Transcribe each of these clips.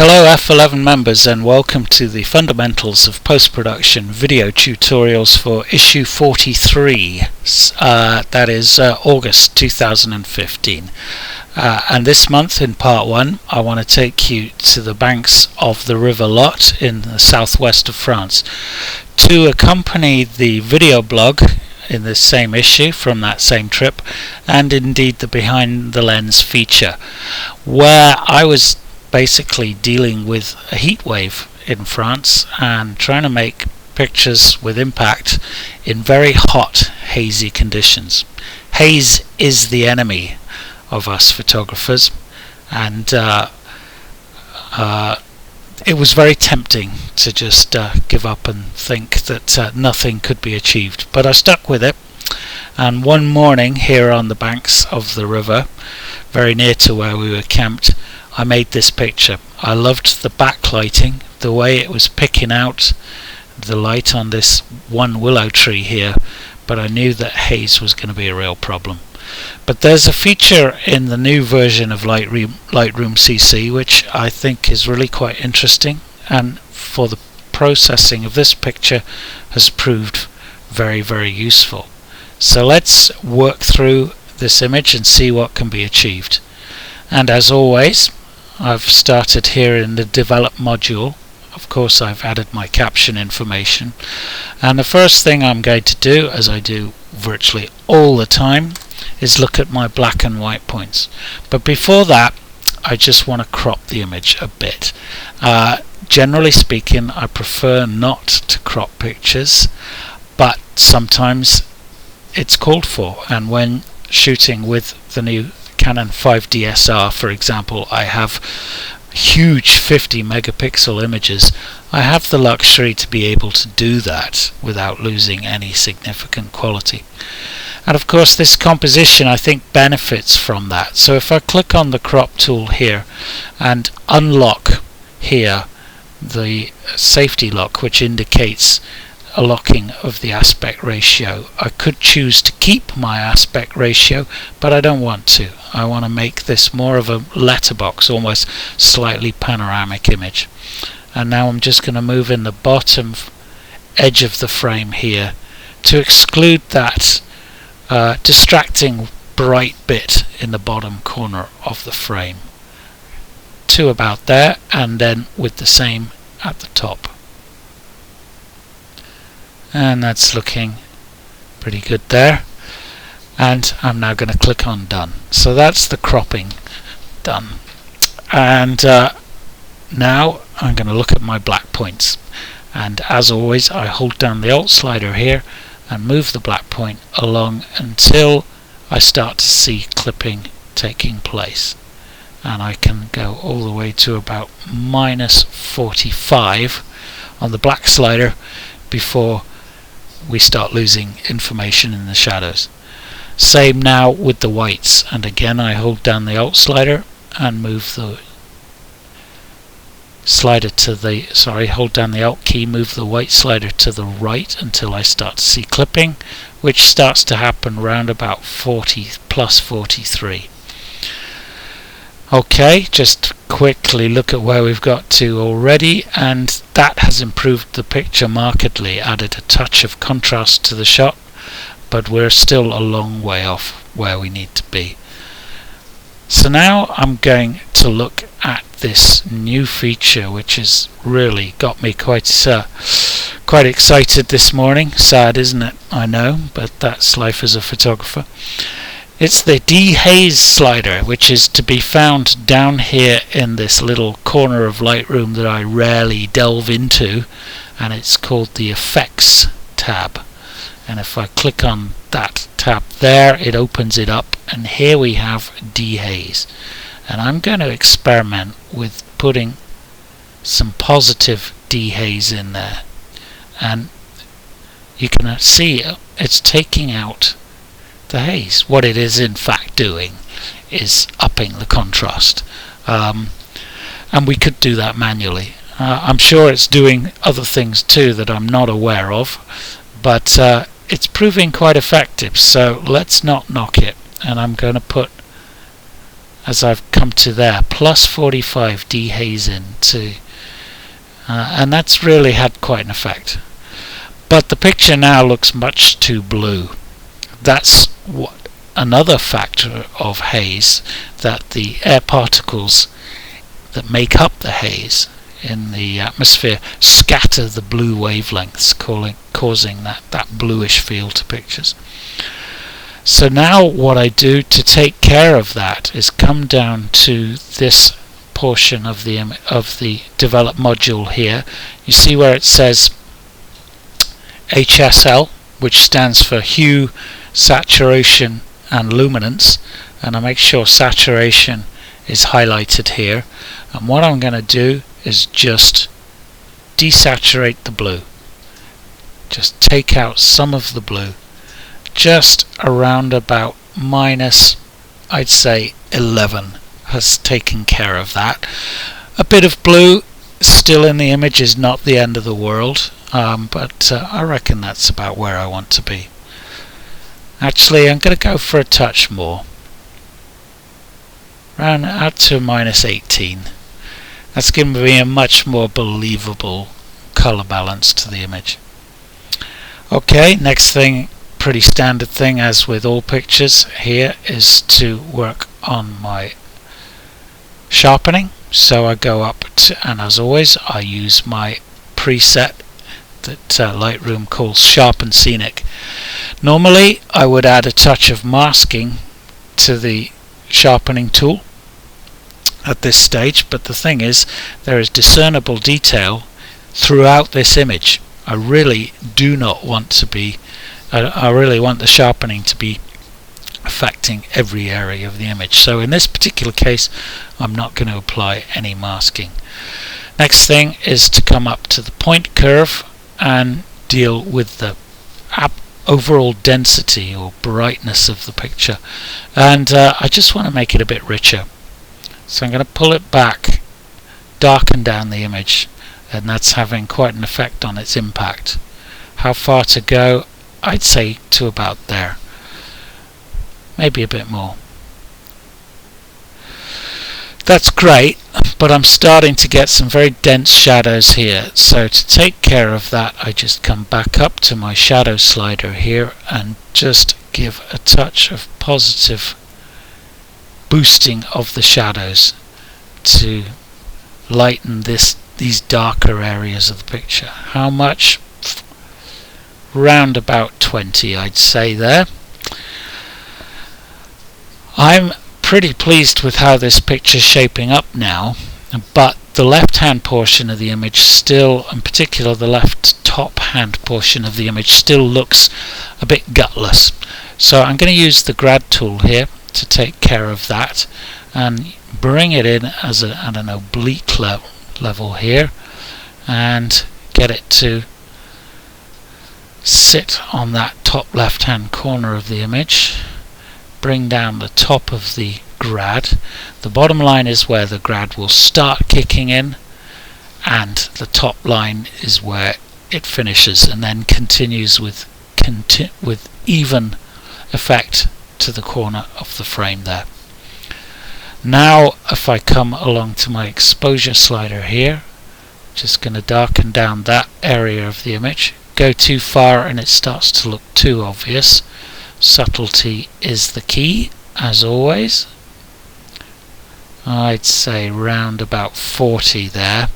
Hello F11 members, and welcome to the Fundamentals of Post-Production video tutorials for issue 43, that is August 2015. And this month in part 1 I want to take you to the banks of the River Lot in the southwest of France to accompany the video blog in this same issue from that same trip, and indeed the behind the lens feature, where I was basically dealing with a heat wave in France and trying to make pictures with impact in very hot, hazy conditions. Haze is the enemy of us photographers, and it was very tempting to just give up and think that nothing could be achieved, but I stuck with it. And one morning here on the banks of the river, very near to where we were camped, I made this picture. I loved the backlighting, the way it was picking out the light on this one willow tree here, but I knew that haze was going to be a real problem. But there's a feature in the new version of Lightroom CC which I think is really quite interesting, and for the processing of this picture has proved very, very useful. So let's work through this image and see what can be achieved. And as always, I've started here in the develop module. Of course, I've added my caption information, and the first thing I'm going to do, as I do virtually all the time, is look at my black and white points. But before that, I just want to crop the image a bit. Generally speaking, I prefer not to crop pictures, but sometimes it's called for, and when shooting with the new Canon 5D SR, for example, I have huge 50 megapixel images. I have the luxury to be able to do that without losing any significant quality. And of course this composition, I think, benefits from that. So if I click on the crop tool here and unlock here the safety lock, which indicates a locking of the aspect ratio, I could choose to keep my aspect ratio, but I don't want to. I want to make this more of a letterbox, almost slightly panoramic image. And now I'm just going to move in the bottom edge of the frame here to exclude that distracting bright bit in the bottom corner of the frame to about there, and then with the same at the top. And that's looking pretty good there, and I'm now going to click on done. So that's the cropping done, and now I'm going to look at my black points, and as always I hold down the Alt slider here and move the black point along until I start to see clipping taking place, and I can go all the way to about -45 on the black slider before we start losing information in the shadows. Same now with the whites, and again I hold down the Alt slider and move the slider to the, hold down the Alt key, move the white slider to the right until I start to see clipping, which starts to happen round about 40 plus 43. Okay, just quickly look at where we've got to already, and that has improved the picture markedly, added a touch of contrast to the shot, but we're still a long way off where we need to be. So now I'm going to look at this new feature which has really got me quite excited this morning. Sad, isn't it? I know, but that's life as a photographer. It's the de-haze slider, which is to be found down here in this little corner of Lightroom that I rarely delve into, and it's called the Effects tab. And if I click on that tab there, it opens it up, and here we have de-haze. And I'm going to experiment with putting some positive de-haze in there, and you can see it's taking out the haze. What it is in fact doing is upping the contrast, and we could do that manually. I'm sure it's doing other things too that I'm not aware of, but it's proving quite effective, so let's not knock it. And I'm going to put as I've come to there, plus 45 de-haze in to and that's really had quite an effect. But the picture now looks much too blue. That's what another factor of haze, that the air particles that make up the haze in the atmosphere scatter the blue wavelengths, causing that bluish feel to pictures. So now what I do to take care of that is come down to this portion of the develop module here. You see where it says HSL, which stands for hue, saturation and luminance, and I make sure saturation is highlighted here, and what I'm going to do is just desaturate the blue, just take out some of the blue, just around about minus, I'd say 11 has taken care of that. A bit of blue still in the image is not the end of the world, but I reckon that's about where I want to be. Actually, I'm going to go for a touch more, round out to minus 18. That's giving me a much more believable color balance to the image. Okay, next thing, pretty standard thing as with all pictures here, is to work on my sharpening. So I go up to, and as always I use my preset that Lightroom calls Sharpen Scenic. Normally I would add a touch of masking to the sharpening tool at this stage, but the thing is, there is discernible detail throughout this image. I really do not want to be I really want the sharpening to be affecting every area of the image. So in this particular case I'm not going to apply any masking. Next thing is to come up to the point curve and deal with the overall density or brightness of the picture, and I just want to make it a bit richer. So I'm going to pull it back, darken down the image, and that's having quite an effect on its impact. How far to go? I'd say to about there, maybe a bit more. That's great, but I'm starting to get some very dense shadows here, so to take care of that I just come back up to my shadow slider here and just give a touch of positive boosting of the shadows to lighten these darker areas of the picture. How much? Round about 20, I'd say there. I'm pretty pleased with how this picture is shaping up now, but the left hand portion of the image still, in particular the left top hand portion of the image, still looks a bit gutless. So I'm going to use the Grad tool here to take care of that and bring it in as at an oblique level here and get it to sit on that top left hand corner of the image. Bring down the top of the Grad. The bottom line is where the Grad will start kicking in, and the top line is where it finishes and then continues with even effect to the corner of the frame there. Now if I come along to my exposure slider here, just going to darken down that area of the image. Go too far and it starts to look too obvious. Subtlety is the key, as always. I'd say round about 40 there.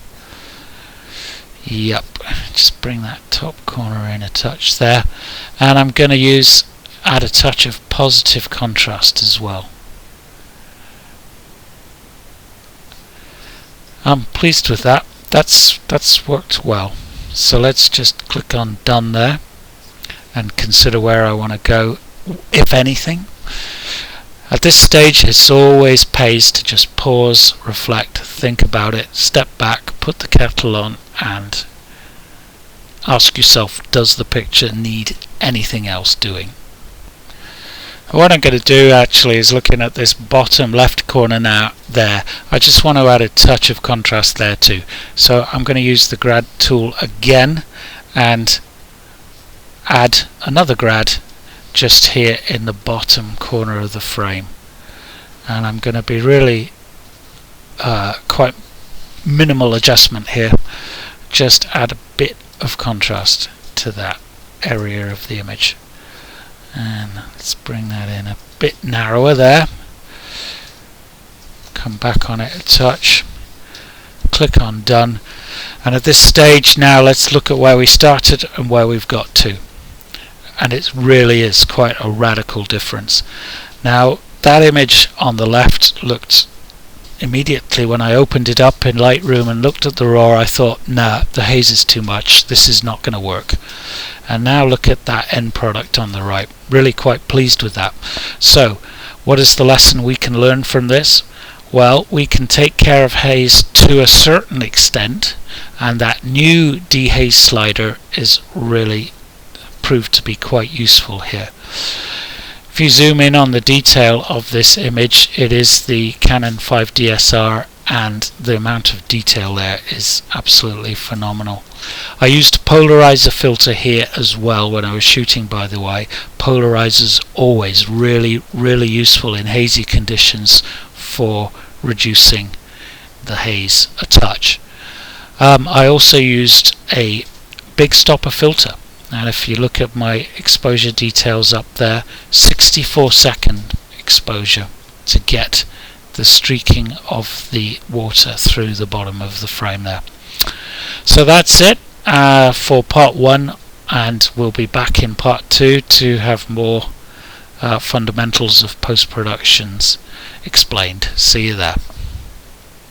Yep, just bring that top corner in a touch there, and I'm going to add a touch of positive contrast as well. I'm pleased with that. That's worked well. So let's just click on done there and consider where I want to go, if anything. At this stage it always pays to just pause, reflect, think about it, step back, put the kettle on and ask yourself, does the picture need anything else doing? What I'm going to do actually is, looking at this bottom left corner now there, I just want to add a touch of contrast there too. So I'm going to use the Grad tool again and add another Grad just here in the bottom corner of the frame, and I'm going to be really quite minimal adjustment here, just add a bit of contrast to that area of the image, and let's bring that in a bit narrower there. Come back on it a touch, click on done, and at this stage now let's look at where we started and where we've got to, and it really is quite a radical difference. Now that image on the left looked, immediately when I opened it up in Lightroom and looked at the raw, I thought, nah, the haze is too much, this is not going to work. And now look at that end product on the right, really quite pleased with that. So what is the lesson we can learn from this? Well, we can take care of haze to a certain extent, and that new de-haze slider is really proved to be quite useful here. If you zoom in on the detail of this image, it is the Canon 5 DSR, and the amount of detail there is absolutely phenomenal. I used a polarizer filter here as well when I was shooting, by the way. Polarizers always really useful in hazy conditions for reducing the haze a touch. I also used a big stopper filter, and if you look at my exposure details up there, 64-second exposure to get the streaking of the water through the bottom of the frame there. So that's it for part 1, and we'll be back in part 2 to have more fundamentals of post-productions explained. See you there.